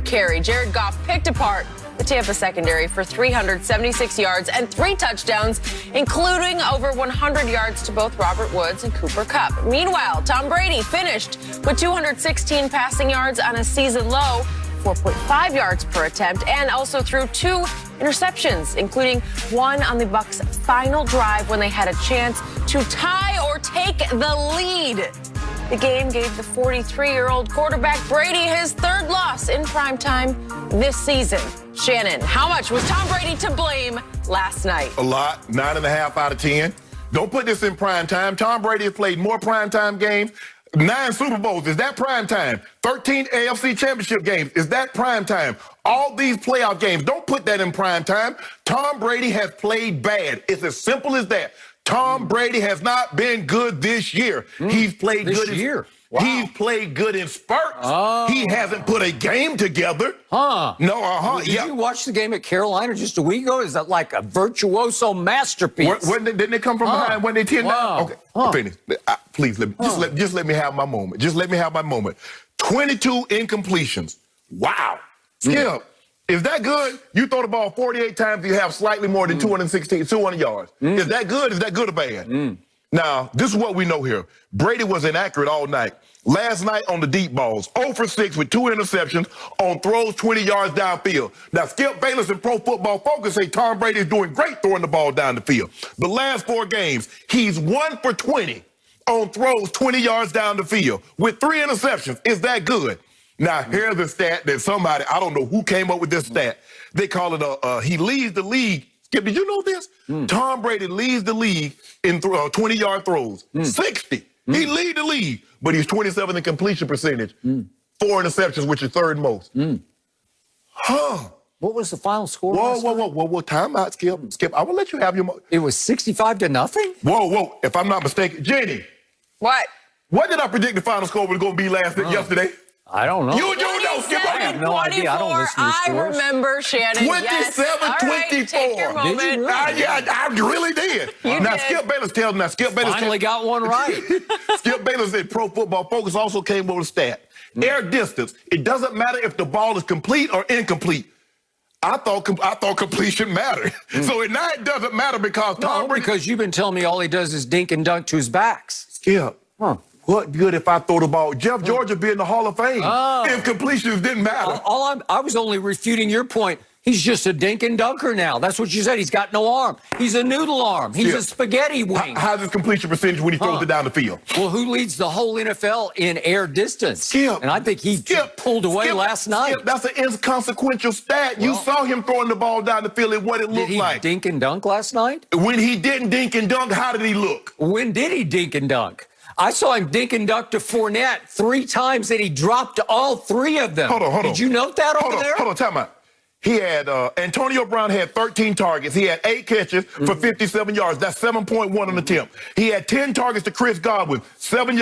carry. Jared Goff picked apart the Tampa secondary for 376 yards and 3 touchdowns, including over 100 yards to both Robert Woods and Cooper Kupp. Meanwhile, Tom Brady finished with 216 passing yards on a season low, 4.5 yards per attempt, and also threw 2 interceptions, including one on the Bucs' final drive when they had a chance to tie or take the lead. The game gave the 43-year-old quarterback Brady his 3rd loss in primetime this season. Shannon, how much was Tom Brady to blame last night? A lot, 9.5 out of 10. Don't put this in primetime. Tom Brady has played more primetime games. 9 Super Bowls, is that prime time? 13 AFC Championship games, is that prime time? All these playoff games, don't put that in prime time. Tom Brady has played bad. It's as simple as that. Tom Brady has not been good this year. He's played good this year. Wow. He's played good in spurts. Oh. He hasn't put a game together. No, Did you watch the game at Carolina just a week ago? Is that like a virtuoso masterpiece? Didn't they come from behind when they 10-9? Okay, finish. Please, just let me have my moment. Just let me have my moment. 22 incompletions. Wow. Skip. Is that good? You throw the ball 48 times, you have slightly more than 200 yards. Is that good? Is that good or bad? Now, this is what we know here. Brady was inaccurate all night. Last night on the deep balls, 0 for 6 with 2 interceptions on throws 20 yards downfield. Now, Skip Bayless and Pro Football Focus say Tom Brady is doing great throwing the ball down the field. The last 4 games, he's 1 for 20 on throws 20 yards down the field with 3 interceptions. Is that good? Now, here's a stat that somebody, I don't know who came up with this stat. They call it he leads the league. Skip, did you know this? Tom Brady leads the league in 20-yard throws. 60. He leads the league, but he's 27th in completion percentage. 4 interceptions, which is 3rd most. What was the final score? Whoa, time out, Skip. Skip, I will let you have your... It was 65-0? Whoa, if I'm not mistaken. Jenny. What? What did I predict the final score was going to be yesterday? I don't know. You know, Skip. I have no idea. I don't listen to scores. I remember, Shannon. 27-24. Right, take your moment. Did you really? I really did. Did. Skip Bayless tells me. Finally got one right. Skip Bayless at Pro Football Focus also came up with a stat. Air distance. It doesn't matter if the ball is complete or incomplete. I thought completion mattered. So now it doesn't matter because Tom Brady... because you've been telling me all he does is dink and dunk to his backs. Skip. What good if I throw the ball? Jeff George would be in the Hall of Fame if completions didn't matter. I was only refuting your point. He's just a dink and dunker now. That's what you said. He's got no arm. He's a noodle arm. He's a spaghetti wing. How's his completion percentage when he throws it down the field? Well, who leads the whole NFL in air distance? Skip. And I think he pulled away last night. Skip, that's an inconsequential stat. You saw him throwing the ball down the field and what it looked like. Did he dink and dunk last night? When he didn't dink and dunk, how did he look? When did he dink and dunk? I saw him dink and dunk to Fournette 3 times, and he dropped all 3 of them. Hold on. Did you note that over there? Hold on, time out. He had, Antonio Brown had 13 targets. He had 8 catches for 57 yards. That's 7.1 an attempt. He had 10 targets to Chris Godwin, 7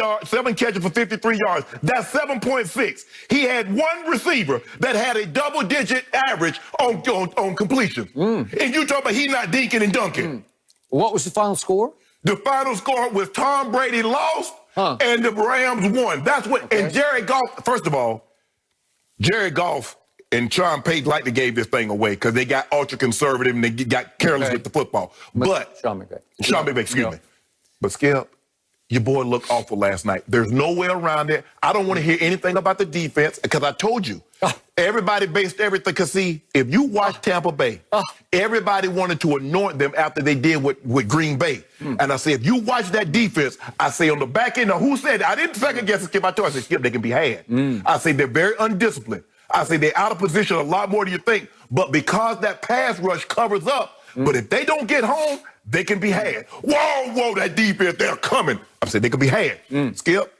catches for 53 yards. That's 7.6. He had 1 receiver that had a double-digit average on completion. And you talking about he not dinking and dunking. What was the final score? The final score was Tom Brady lost and the Rams won. That's what. And Jared Goff, first of all, Jared Goff and Sean Payton like they gave this thing away because they got ultra conservative and they got careless with the football. But Sean McVay, excuse me. But Skip, your boy looked awful last night. There's no way around it. I don't want to hear anything about the defense because I told you. Everybody based everything. Because, see, if you watch Tampa Bay, everybody wanted to anoint them after they did with Green Bay. And I said, if you watch that defense, I say on the back end, now who said it? I didn't second guess Skip. I told you, I said, Skip, they can be had. I say they're very undisciplined. I say they're out of position a lot more than you think. But because that pass rush covers up, but if they don't get home, they can be had. Whoa, that defense, they're coming. I said they can be had. Skip,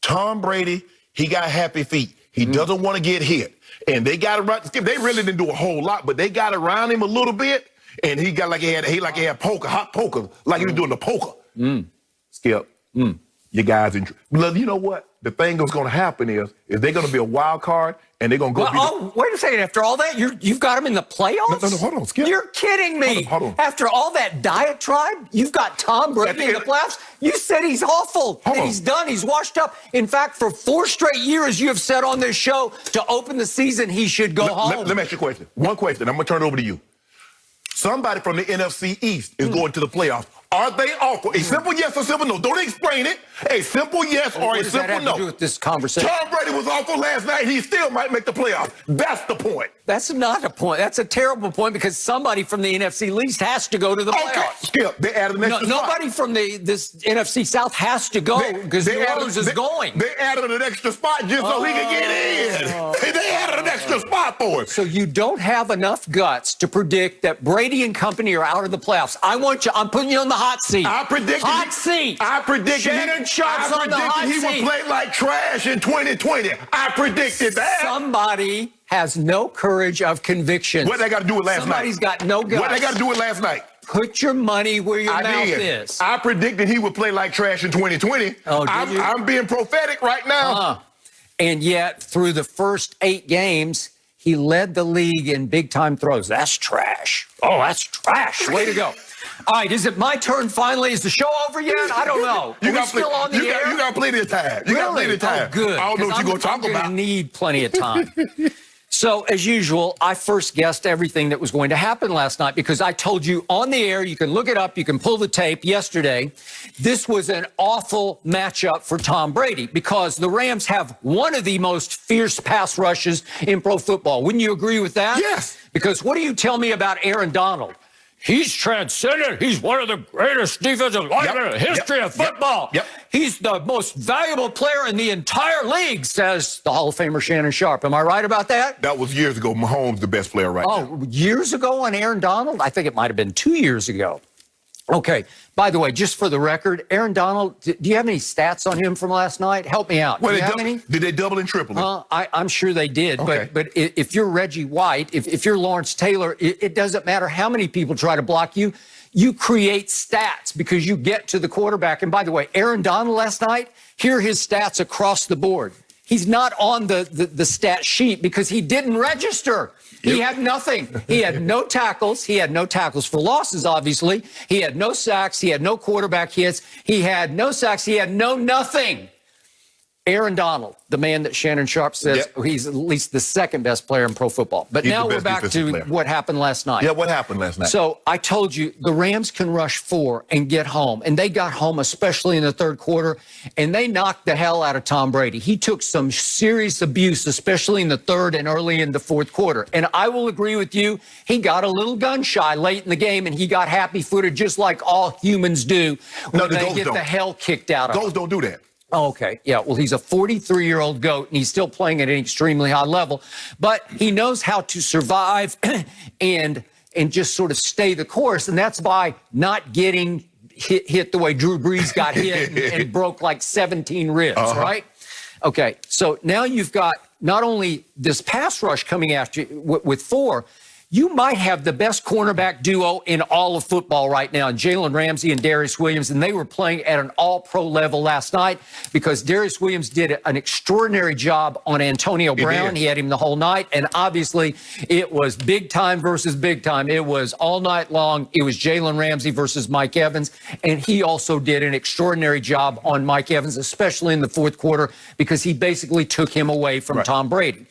Tom Brady, he got happy feet. He doesn't want to get hit. And they got around, Skip, they really didn't do a whole lot, but they got around him a little bit. And he got like he had poker, hot poker, like he was doing the poker. Skip, you guys, well, you know what? The thing that's going to happen is they're going to be a wild card, and they're going to go. Well, wait a second. After all that, you've got them in the playoffs? No, hold on, Skip. You're kidding me. Hold on. After all that diatribe, you've got Tom Brady in the playoffs? You said he's awful, and he's done. He's washed up. In fact, for 4 straight years, you have said on this show to open the season, he should go home. Let me ask you a question. One question. I'm going to turn it over to you. Somebody from the NFC East is going to the playoffs. Are they awful? A simple yes or simple no. Don't explain it. A simple yes or a simple no. What does that have to do with this conversation? Tom Brady was awful last night. He still might make the playoffs. That's the point. That's not a point. That's a terrible point because somebody from the NFC East has to go to the playoffs. Okay, Skip. They added an extra spot. Nobody from this NFC South has to go because New Orleans is going. They added an extra spot just so he could get in. They added an extra spot for him. So you don't have enough guts to predict that Brady and company are out of the playoffs. I'm putting you on the hot seat. I predicted Shannon Sharp's on the hot seat. He would play like trash in 2020. I predicted that. Somebody has no courage of conviction. What they got to do with last night? Somebody's got no guts. What they got to do with last night? Put your money where your mouth is. I predicted he would play like trash in 2020. Oh, I'm being prophetic right now. And yet, through the first 8 games, he led the league in big-time throws. That's trash. Oh, that's trash. Way to go. All right, is it my turn finally? Is the show over yet? I don't know. You got plenty of time. You got plenty of time. Oh, good. I don't know what you're going to talk about. I'm going to need plenty of time. So, as usual, I first guessed everything that was going to happen last night because I told you on the air, you can look it up, you can pull the tape yesterday, this was an awful matchup for Tom Brady because the Rams have one of the most fierce pass rushes in pro football. Wouldn't you agree with that? Yes. Because what do you tell me about Aaron Donald? He's transcendent. He's one of the greatest defensive linemen in the history of football. He's the most valuable player in the entire league, says the Hall of Famer Shannon Sharp. Am I right about that? That was years ago. Mahomes, the best player now. Oh, years ago on Aaron Donald? I think it might have been 2 years ago. Okay. By the way, just for the record, Aaron Donald, do you have any stats on him from last night? Help me out. Do you have any? Did they double and triple him? I'm sure they did. Okay. But if you're Reggie White, if you're Lawrence Taylor, it doesn't matter how many people try to block you. You create stats because you get to the quarterback. And by the way, Aaron Donald last night, here are his stats across the board. He's not on the stat sheet because he didn't register. He had nothing. He had no tackles. He had no tackles for losses, obviously. He had no sacks. He had no quarterback hits. He had no sacks. He had no nothing. Aaron Donald, the man that Shannon Sharp says he's at least the second best player in pro football. But now we're back to what happened last night. Yeah, what happened last night? So I told you the Rams can rush 4 and get home. And they got home, especially in the third quarter, and they knocked the hell out of Tom Brady. He took some serious abuse, especially in the third and early in the fourth quarter. And I will agree with you, he got a little gun shy late in the game, and he got happy-footed just like all humans do when they get the hell kicked out of them. Goats don't do that. Oh, okay. Yeah. Well, he's a 43-year-old GOAT, and he's still playing at an extremely high level. But he knows how to survive and just sort of stay the course. And that's by not getting hit the way Drew Brees got hit and broke like 17 ribs, right? Okay. So now you've got not only this pass rush coming after you with 4, you might have the best cornerback duo in all of football right now, Jalen Ramsey and Darius Williams, and they were playing at an all-pro level last night because Darius Williams did an extraordinary job on Antonio Brown. He had him the whole night, and obviously it was big time versus big time. It was all night long. It was Jalen Ramsey versus Mike Evans, and he also did an extraordinary job on Mike Evans, especially in the fourth quarter, because he basically took him away from Tom Brady.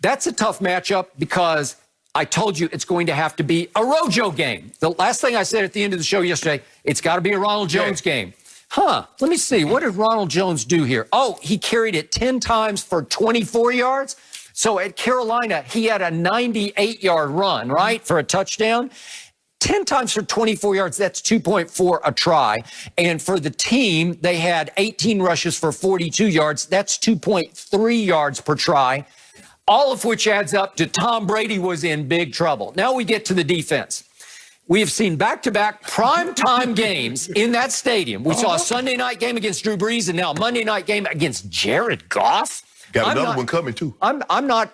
That's a tough matchup because I told you it's going to have to be a Rojo game. The last thing I said at the end of the show yesterday, it's got to be a Ronald Jones game. Let me see. What did Ronald Jones do here? Oh, he carried it 10 times for 24 yards. So at Carolina, he had a 98-yard run, right, for a touchdown. 10 times for 24 yards, that's 2.4 a try. And for the team, they had 18 rushes for 42 yards. That's 2.3 yards per try. All of which adds up to Tom Brady was in big trouble. Now we get to the defense. We have seen back-to-back primetime games in that stadium. We saw a Sunday night game against Drew Brees and now a Monday night game against Jared Goff. Got another one coming, too. I'm not.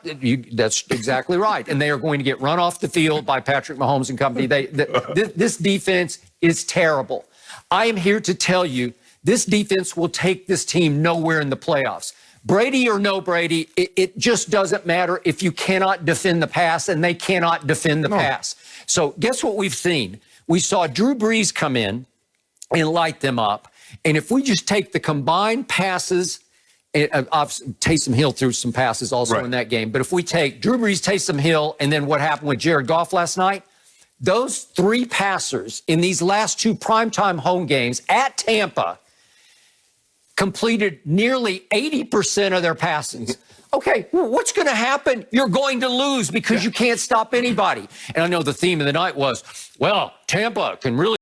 That's exactly right. And they are going to get run off the field by Patrick Mahomes and company. This defense is terrible. I am here to tell you this defense will take this team nowhere in the playoffs. Brady or no Brady, it just doesn't matter if you cannot defend the pass, and they cannot defend the pass. So guess what we've seen? We saw Drew Brees come in and light them up. And if we just take the combined passes, Taysom Hill threw some passes also in that game. But if we take Drew Brees, Taysom Hill, and then what happened with Jared Goff last night, those three passers in these last two primetime home games at Tampa completed nearly 80% of their passes. Okay, well, what's going to happen? You're going to lose because you can't stop anybody. And I know the theme of the night was, well, Tampa can really